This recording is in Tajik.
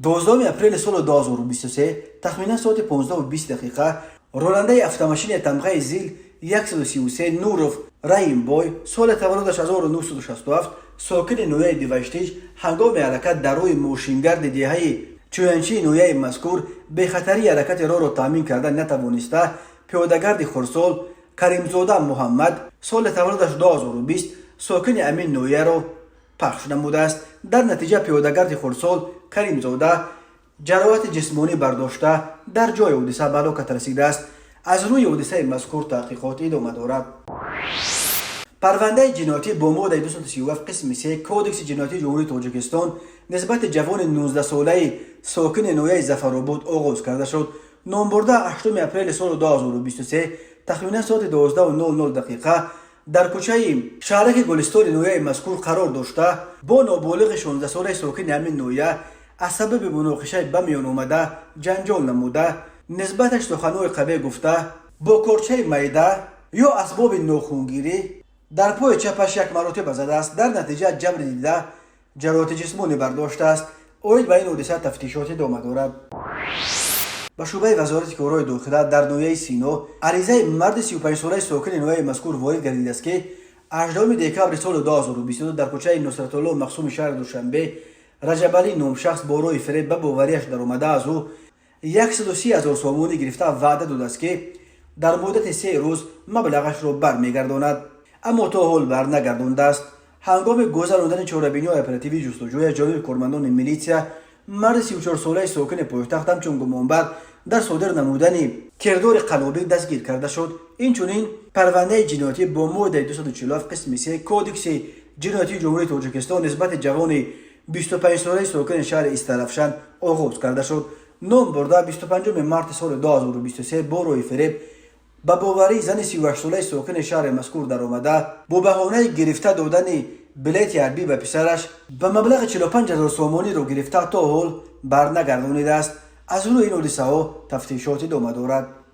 12 اپریل سال 2023 تخمینا ساعت 15:20 راننده автомашини тамғаи зил 133 نورов раим бой соли таваллудаш 1967 сокини ноҳияи диваштиж ҳангоми ҳаракат дар рӯи мошингарди деҳаи чӯянчии ноҳияи мазкур бехатарии ҳаракати роҳро таъмин карда натавониста пиёдагарди хурсол каримзода муҳаммад соли таваллудаш 2020 сокини амин ноҳияро пахш намудааст. дар натиҷа пиёдагарди хурсол каримзода ҷароҳати ҷисмонӣ бардошта дар ҷои ҳодиса ба ҳалокат расидааст. аз рӯи ҳодисаи мазкур таҳқиқот идома дорад. парвандаи ҷиноятӣ бо моддаи 237 қисми 3 кодекси ҷиноятии ҷумҳурии Тоҷикистон нисбати ҷавони 19-солаи сокини ноҳияи Зафаробод оғоз карда шуд. номбурда 8 апрели соли 2023 тахминан соати 12:00 дар кӯчаи шаҳраки гулистони ноҳияи мазкур қарор дошта бо ноболиғи 16-солаи сокини ҳамин ноҳия аз сабаби муноқишаи ба миён омада ҷанҷол намуда нисбаташ суханҳои қабеҳ гуфта бо корчаи майда ё асбоби нохунгирӣ дар пои чапаш як маротиба задааст. дар натиҷа ҷабри дида ҷароҳати ҷисмонӣ бардоштааст. оид ба ин ҳодиса тафтишот идома дорад. ба шӯъбаи вазорати корҳои дохила дар ноҳияи Сино аризаи марди 35-солаи сокини ноҳияи мазкур ворид гардидааст ки 18 декабри соли 2022 дар кӯчаи Нусратулло махсуми шаҳри Душанбе Раҷабалӣ номшахс бо роҳи фиреб ба боварияш даромада аз ӯ 130,000 сомонӣ гирифта ваъда додааст ки дар муддати 3 рӯз маблағашро бармегардонад, аммо то ҳол барнагардондааст. ҳангоми гузарондани чорабиниҳои оперативии ҷустуҷӯй аз ҷониби кормандони милитсия марди 34-солаи сокини пойтахт ҳамчун гумонбар дар содир намудани кирдори қалобӣ дастгир карда шуд. инчунин парвандаи ҷиноятӣ бо моддаи 247 қисми 3 кодекси ҷиноятии ҷумҳурии Тоҷикистон нисбати ҷавони 25-солаи сокини шаҳри Истарафшан оғоз карда шуд. ном бурда 25 марти соли 2023 бо роҳи фиреб ба боварии зани 38-солаи сокини шаҳри мазкур даромада бо баҳонаи гирифта додани билети ҳарбӣ ба писараш ба маблағи 45,000 сомониро гирифта то ҳол барнагардонидааст. аз рӯи ин ҳодисаҳо тафтишот идома дорад.